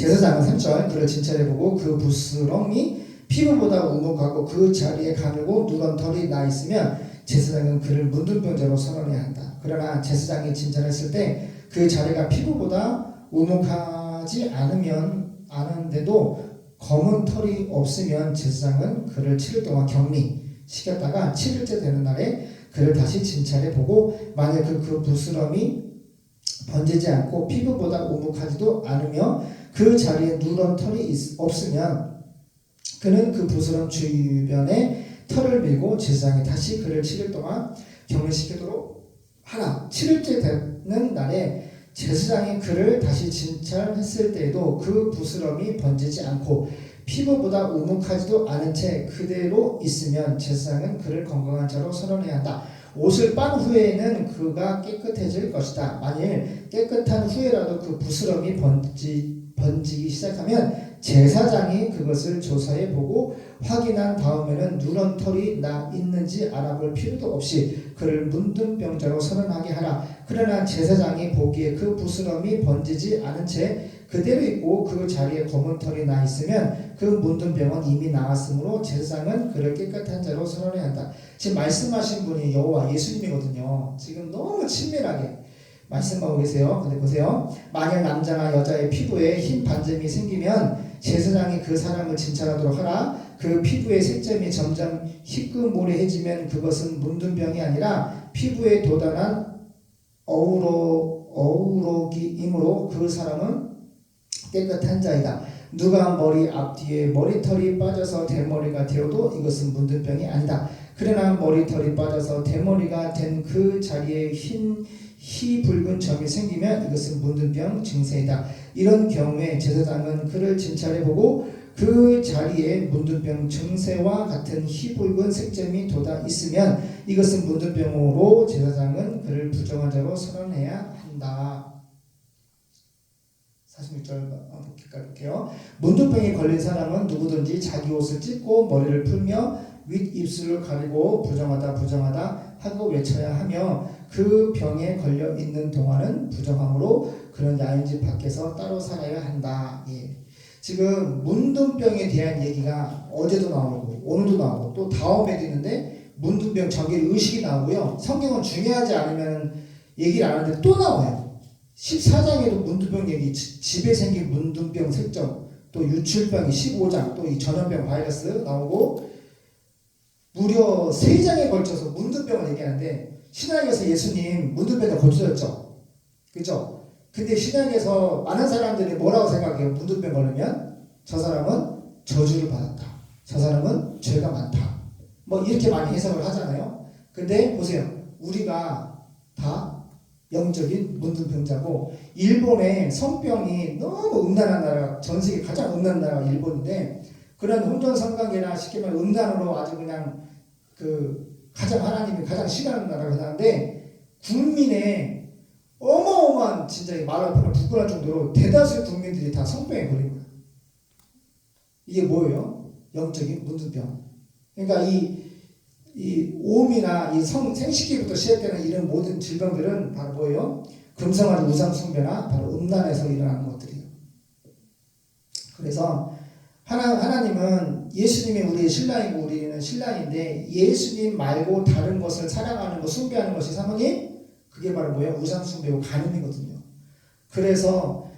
제사장은 3절 그를 진찰해보고 그 부스럼이 피부보다 우묵하고 그 자리에 가늘고 누런 털이 나 있으면 제사장은 그를 문둥병자로 선언해야 한다. 그러나 제사장이 진찰했을 때 그 자리가 피부보다 우묵하지 않은데도 검은 털이 없으면 제사장은 그를 7일 동안 격리시켰다가 7일째 되는 날에 그를 다시 진찰해보고 만약 그 부스럼이 번지지 않고 피부보다 우묵하지도 않으며 그 자리에 누런 털이 없으면 그는 그 부스럼 주변에 털을 밀고 제사장이 다시 그를 7일 동안 격리시키도록 하라. 7일째 되는 날에 제사장이 그를 다시 진찰했을 때에도 그 부스럼이 번지지 않고 피부보다 우묵하지도 않은 채 그대로 있으면 제사장은 그를 건강한 자로 선언해야 한다. 옷을 빤 후에는 그가 깨끗해질 것이다. 만일 깨끗한 후에라도 그 부스럼이 번지기 시작하면 제사장이 그것을 조사해 보고 확인한 다음에는 누런 털이 나 있는지 알아볼 필요도 없이 그를 문둥병자로 선언하게 하라. 그러나 제사장이 보기에 그 부스럼이 번지지 않은 채 그대로 있고 그 자리에 검은 털이 나 있으면 그 문둥병은 이미 나았으므로 제사장은 그를 깨끗한 자로 선언해야 한다. 지금 말씀하신 분이 여호와 예수님이거든요. 지금 너무 친밀하게 말씀하고 계세요. 근데 보세요. 만약 남자나 여자의 피부에 흰 반점이 생기면 제사장이 그 사람을 진찰하도록 하라. 그 피부의 색점이 점점 희끄모레해지면 그것은 문둥병이 아니라 피부에 도달한 어우러기이므로 그 사람은 깨끗한 자이다. 누가 머리 앞뒤에 머리털이 빠져서 대머리가 되어도 이것은 문둥병이 아니다. 그러나 머리털이 빠져서 대머리가 된 그 자리에 희붉은 점이 생기면 이것은 문둥병 증세이다. 이런 경우에 제사장은 그를 진찰해보고 그 자리에 문둥병 증세와 같은 희붉은 색점이 돋아 있으면 이것은 문둥병으로 제사장은 그를 부정한 자로 선언해야 한다. 46절 볼게요. 문둥병이 걸린 사람은 누구든지 자기 옷을 찢고 머리를 풀며 윗입술을 가리고 부정하다 부정하다 하고 외쳐야 하며 그 병에 걸려 있는 동안은 부정함으로 그런 야인집 밖에서 따로 살아야 한다. 예. 지금 문둥병에 대한 얘기가 어제도 나오고 오늘도 나오고 또 다음에도 있는데 문둥병 전개 의식이 나오고요. 성경은 중요하지 않으면 얘기를 안 하는데 또 나와요. 14장에도 문둥병 얘기, 집에 생긴 문둥병 색점, 또 유출병이 15장, 또 이 전염병 바이러스 나오고 무려 3장에 걸쳐서 문둥병을 얘기하는데 신약에서 예수님 문둥병에 고쳐졌죠. 그죠? 근데 신약에서 많은 사람들이 뭐라고 생각해요? 문둥병 걸리면 저 사람은 저주를 받았다. 저 사람은 죄가 많다. 뭐 이렇게 많이 해석을 하잖아요. 근데 보세요. 우리가 다 영적인 문둥병자고 일본의 성병이 너무 음란한 나라, 전 세계 가장 음란한 나라가 일본인데 그런 혼전성관계나 쉽게 말해 음란으로 아주 그냥 가장 하나님이 가장 싫어하는 나라가 하나인데 국민의 어마어마한 진짜 말을 하면 부끄러울 정도로 대다수의 국민들이 다 성병에 걸린 거예요. 이게 뭐예요? 영적인 문둥병. 그러니까 이 오음이나 이 생식기부터 시작되는 이런 모든 질병들은 바로 뭐예요? 금성아지 우상숭배나 바로 음란에서 일어나는 것들이에요. 그래서 하나님은 예수님이 우리의 신랑이고 우리는 신랑인데 예수님 말고 다른 것을 사랑하는 것, 숭배하는 것이 사모님 그게 바로 뭐예요? 우상숭배고 간음이거든요. 그래서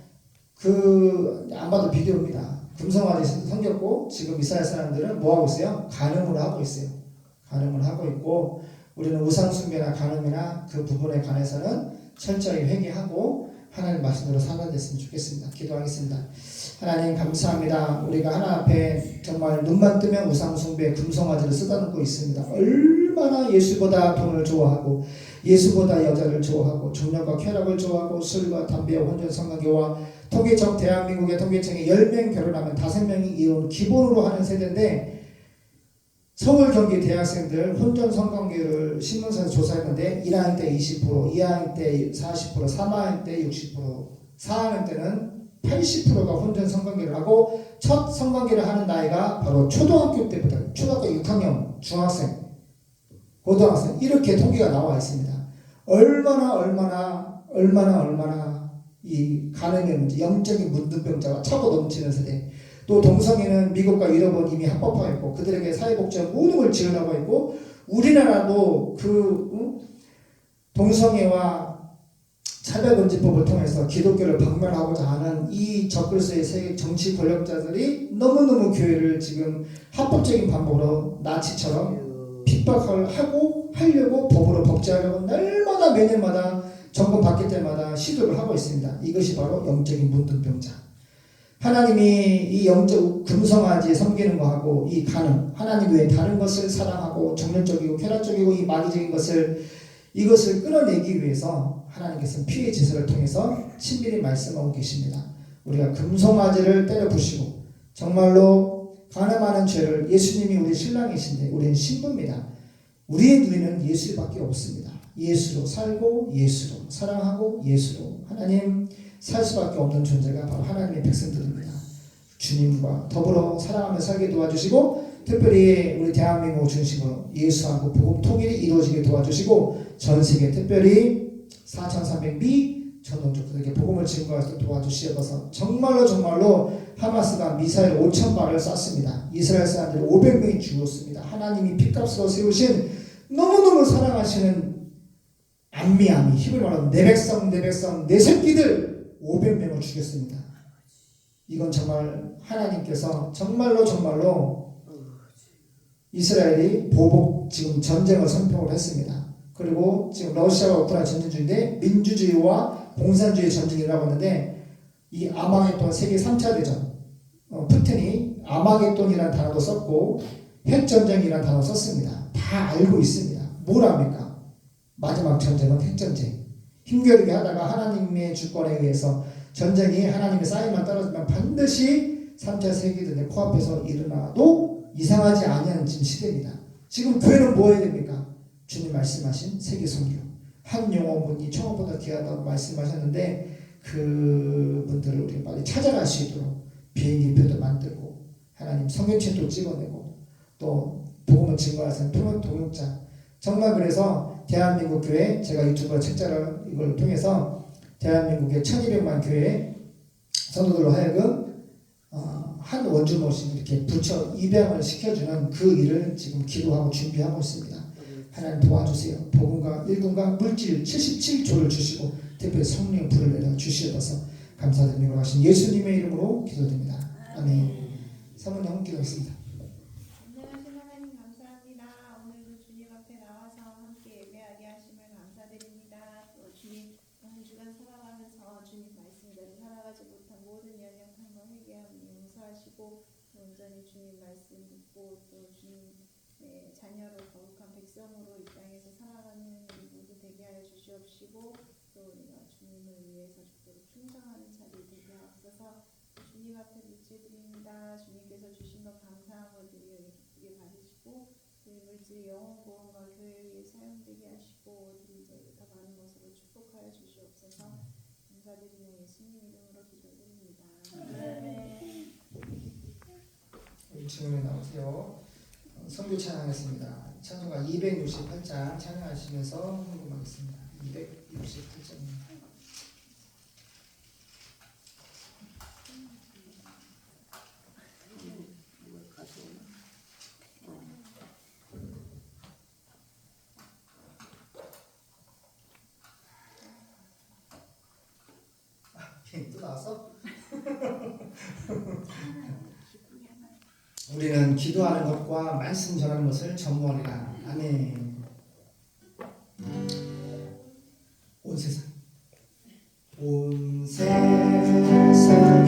안 봐도 비디오입니다. 금성아지 생겼고 지금 이스라엘 사람들은 뭐 하고 있어요? 간음을 하고 있어요. 간음을 하고 있고 우리는 우상숭배나 간음이나 그 부분에 관해서는 철저히 회개하고 하나님 말씀대로 살아냈으면 좋겠습니다. 기도하겠습니다. 하나님 감사합니다. 우리가 하나님 앞에 정말 눈만 뜨면 우상숭배, 금송아지를 쓰다듬고 있습니다. 얼마나 예수보다 돈을 좋아하고 예수보다 여자를 좋아하고 정력과 쾌락을 좋아하고 술과 담배와 혼전 성관계와 통계청 대한민국의 통계청에 10명 결혼하면 5명이 이혼 기본으로 하는 세대인데 서울 경기 대학생들 혼전 성관계를 신문사에서 조사했는데 1학년 때 20%, 2학년 때 40%, 3학년 때 60%, 4학년 때는 80%가 혼전 성관계를 하고 첫 성관계를 하는 나이가 바로 초등학교 때부터 초등학교 6학년, 중학생, 고등학생 이렇게 통계가 나와 있습니다. 얼마나 이 간음의 문제, 영적인 문둥병자가 차고 넘치는 세대. 또 동성애는 미국과 유럽은 이미 합법화했고 그들에게 사회복지와 모든 걸 지원하고 있고 우리나라도 동성애와 차별금지법을 통해서 기독교를 박멸하고자 하는 이 적글서의 세계 정치 권력자들이 너무너무 교회를 지금 합법적인 방법으로 나치처럼 하려고 법으로 법제하려고 날마다 매년마다 정권 바뀔 때마다 시도를 하고 있습니다. 이것이 바로 영적인 문둥병자. 하나님이 이 영적 금성아지 섬기는 거하고 이 간음, 하나님 외에 다른 것을 사랑하고 정열적이고 쾌락적이고 이 마귀적인 이것을 끌어내기 위해서 하나님께서는 피의 제사를 통해서 친밀히 말씀하고 계십니다. 우리가 금송아지를 때려 부시고 정말로 간음하는 죄를 예수님이 우리 신랑이신데 우리는 신부입니다. 우리의 누이는 예수밖에 없습니다. 예수로 살고 예수로 사랑하고 예수로 하나님 살 수밖에 없는 존재가 바로 하나님의 백성들입니다. 주님과 더불어 사랑하며 살게 도와주시고 특별히 우리 대한민국 중심으로 예수하고 복음 통일이 이루어지게 도와주시고 전세계 특별히 4,300미 전원족들에게 복음을 증거해서 도와주시어서 정말로 하마스가 미사일 5,000발을 쐈습니다. 이스라엘 사람들이 500명이 죽었습니다. 하나님이 핏값으로 세우신 너무너무 사랑하시는 암미 힘을 말하면 내 백성 내 새끼들 500명을 죽였습니다. 이건 정말 하나님께서 정말로 이스라엘이 보복 지금 전쟁을 선포를 했습니다. 그리고 지금 러시아와 우크라이나 전쟁 중인데 민주주의와 공산주의 전쟁이라고 하는데 이 아마겟돈 세계 3차 대전 푸틴이 아마겟돈이라는 단어도 썼고 핵전쟁이라는 단어 썼습니다. 다 알고 있습니다. 뭘 합니까? 마지막 전쟁은 핵전쟁. 힘겨루게 하다가 하나님의 주권에 의해서 전쟁이 하나님의 사인만 떨어지면 반드시 3차 세계대전이 코앞에서 일어나도 이상하지 않은 지금 시대입니다. 지금 교회는 뭐 해야 됩니까? 주님 말씀하신 세계 선교. 한 영혼분이 천원보다 귀하다고 말씀하셨는데 그분들을 우리가 빨리 찾아갈 수 있도록 비행기표도 만들고 하나님 성경책도 찍어내고 또 복음을 증거하는 통역 동역자. 정말 그래서 대한민국 교회 제가 유튜브 책자를 이걸 통해서 대한민국의 1200만 교회 성도들로 하여금 한 원주 모신 이렇게 부처 입양을 시켜주는 그 일을 지금 기도하고 준비하고 있습니다. 하나님 도와주세요. 복음과 일꾼과 물질 77조를 주시고 특별히 성령 불을 내려 주시어서 감사드리며 하신 예수님의 이름으로 기도드립니다. 아멘. 사모님 기도하겠습니다. 안녕하신 하나님 감사합니다. 오늘도 주님 앞에 나와서 함께 예배하게 하심을 감사드립니다. 또 주님 오늘 주간 살아가면서 주님 말씀대로 살아가지 못한 모든 연약한 거 회개하며 용서하시고 온전히 주님 말씀 듣고 또 주님의 자녀로 거룩한 백성으로 이 땅에서 살아가는 우리 모두 되게 하여 주시옵시고 또 우리가 주님을 위해서 죽도록 충성하는 자리 되게 하옵소서. 주님 앞에 물질드립니다. 주님께서 주신 것 감사함을 드리며 기쁘게 받으시고 그 물질 영혼 구원과 교회를 위해 사용되게 하시고 드린 자에게 더 많은 것으로 축복하여 주시옵소서. 감사드리며 예수님 이름으로 기도드립니다. 이 질문에 나오세요. 선교 찬양했습니다. 찬송가 268장 찬양하시면서 헌금하겠습니다. 268장입니다. 또 나왔어? 우리는 기도하는 것과 말씀 전하는 것을 전무하리라. 아멘. 온 세상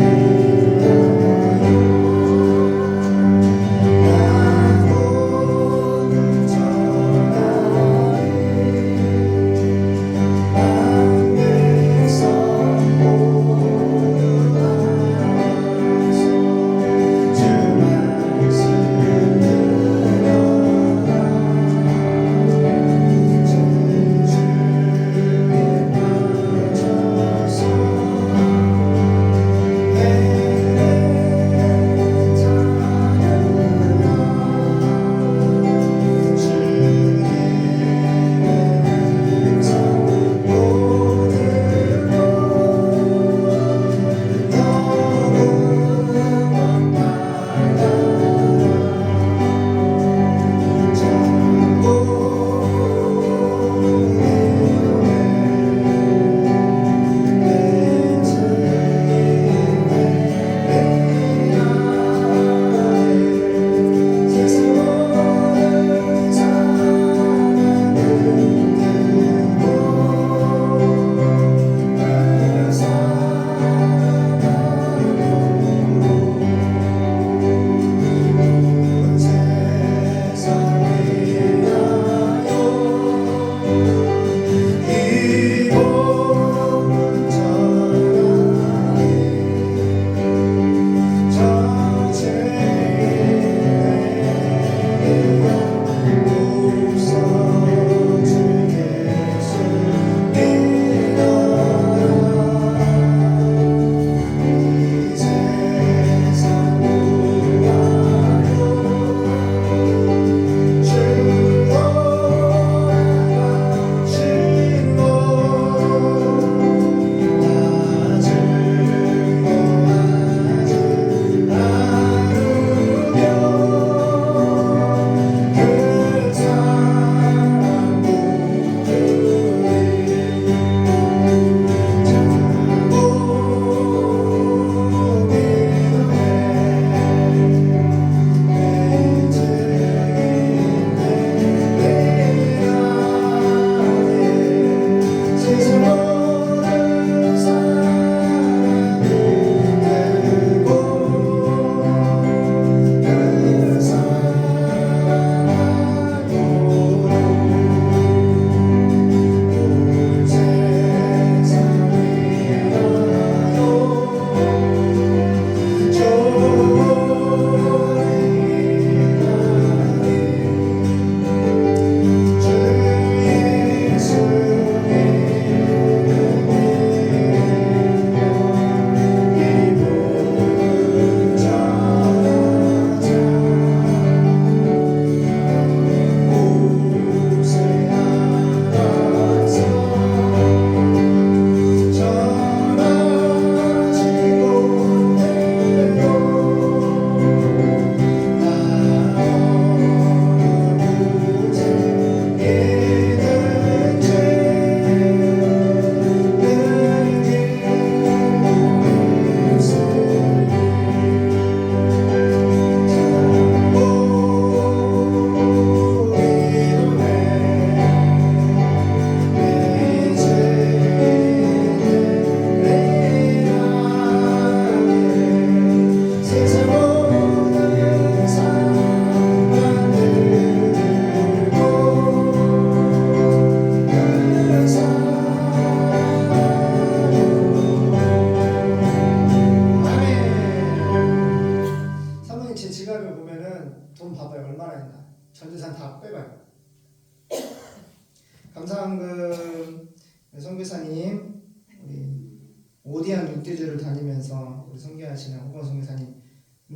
감사한금 선교사님, 우리 오디안 육대주를 다니면서 우리 선교하시는 호건 선교사님,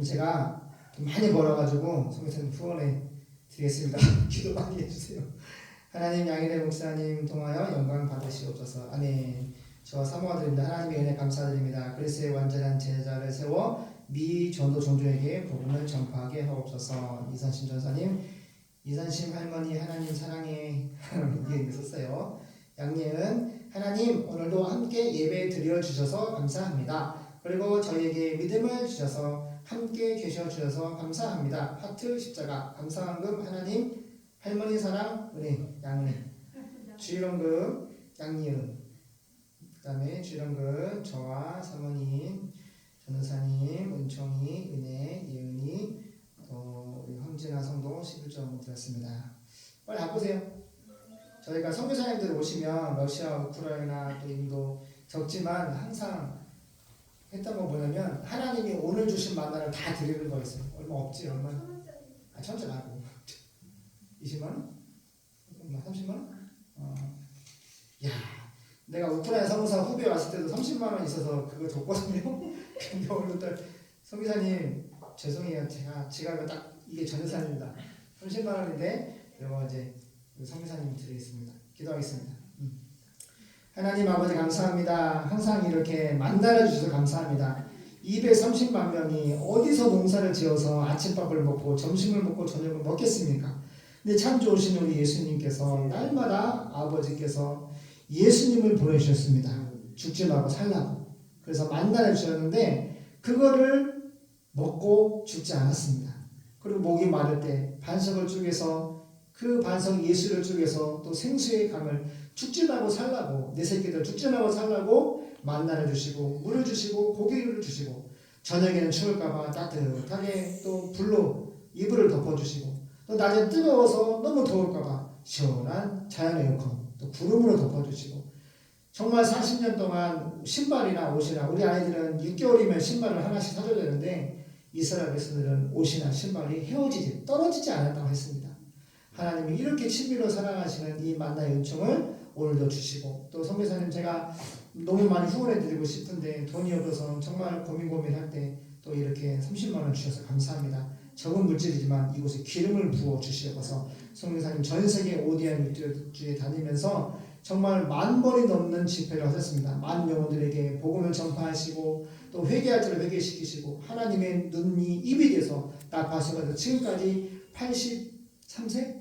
제가 좀 많이 벌어가지고 선교사님 후원에 드리겠습니다. 기도 많이 해주세요. 하나님 양일의 목사님 통하여 영광 받으시옵소서. 아멘. 저와 사모하드립니다. 하나님의 은혜 감사드립니다. 그리스도의 완전한 제자를 세워 미 전도 종족에게 복음을 전파하게 하옵소서. 이선심 전사님, 이선심 할머니 하나님 사랑해 이게 있었어요. 양예은 하나님 오늘도 함께 예배 드려 주셔서 감사합니다. 그리고 저희에게 믿음을 주셔서 함께 계셔 주셔서 감사합니다. 하트 십자가 감사한금 하나님 할머니 사랑 은혜 양은혜 주일원금 양예은 그 다음에 주일원금 저와 사모님 전우사님 은총이 은혜 예은이 또 우리 황진아 성도 11점 드렸습니다. 빨리 바꾸세요. 저희가 선교사님들 오시면 러시아 우크라이나 또 인도 적지만 항상 했던 거 뭐냐면 하나님이 오늘 주신 만나를 다 드리는 거 있어요. 얼마 없지 얼마? 아 천재 말고 20만 원? 30만 원? 야, 내가 우크라이나 선교사 후배 왔을 때도 30만 원 있어서 그거 줬거든요. 근데 오늘날 선교사님 죄송해요. 제가 지갑에 딱 이게 전유산입니다. 30만 원인데 이거 이제 선교사님 드리겠습니다. 기도하겠습니다. 하나님 아버지 감사합니다. 항상 이렇게 만나러 주셔서 감사합니다. 230만 명이 어디서 농사를 지어서 아침밥을 먹고 점심을 먹고 저녁을 먹겠습니까? 근데 참 좋으신 우리 예수님께서 날마다 아버지께서 예수님을 보내주셨습니다. 죽지 말고 살라고. 그래서 만나러 주셨는데 그거를 먹고 죽지 않았습니다. 그리고 목이 마를 때 반석을 쪼개서 그 반석 예수를 쪼개서 또 생수의 강을 죽지 말고 살라고 내 새끼들 죽지 말고 살라고 만나를 주시고 물을 주시고 고기를 주시고 저녁에는 추울까봐 따뜻하게 또 불로 이불을 덮어주시고 또 낮에 뜨거워서 너무 더울까봐 시원한 자연 에어컨 또 구름으로 덮어주시고 정말 40년 동안 신발이나 옷이나 우리 아이들은 6개월이면 신발을 하나씩 사줘야 되는데 이스라엘 백성들은 옷이나 신발이 헤어지지 떨어지지 않았다고 했습니다. 하나님이 이렇게 친밀로 사랑하시는 이 만나의 은총을 오늘도 주시고 또 선교사님 제가 너무 많이 후원해 드리고 싶은데 돈이 없어서 정말 고민할 때 또 이렇게 30만 원 주셔서 감사합니다. 적은 물질이지만 이곳에 기름을 부어 주시어서 선교사님 전 세계 오디안 유튜브에 다니면서 정말 10,000번이 넘는 집회를 하셨습니다. 많은 영혼들에게 복음을 전파하시고 또 회개할 자를 회개시키시고 하나님의 눈이 입이 돼서 딱 하셔서 지금까지 83세?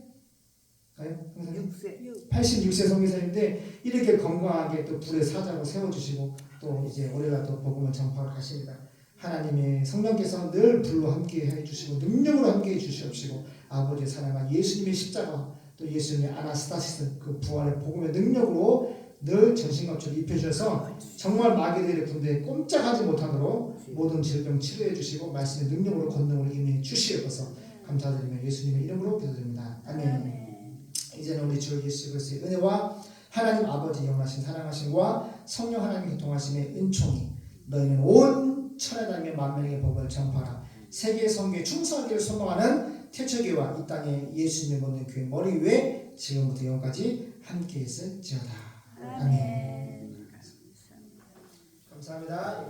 86세 성교사인데 이렇게 건강하게 또 불의 사자로 세워주시고 또 이제 올해가 또 복음을 전파하러 가십니다. 하나님의 성령께서 늘 불로 함께 해주시고 능력으로 함께 해주시옵시고 아버지의 사랑과 예수님의 십자가 또 예수님의 아나스타시스 그 부활의 복음의 능력으로 늘 전신갑주를 입혀주셔서 정말 마귀들의 군대에 꼼짝하지 못하도록 모든 질병 치료해 주시고 말씀의 능력으로 권능을 임해 주시옵소서 감사드리며 예수님의 이름으로 기도드립니다. 아멘. 이제는 우리 주 예수 그리스도의 은혜와 하나님 아버지 영원하신 사랑하심과 성령 하나님의 교통하심의 은총이 너희는 온 천하 다니며 만민에게 복을 전파하라. 세계 선교에 충성하기를 소망하는 태초교회와 이 땅에 예수님 믿는 교회 머리 위에 지금부터 영원까지 함께 있을지어다. 아멘. 감사합니다.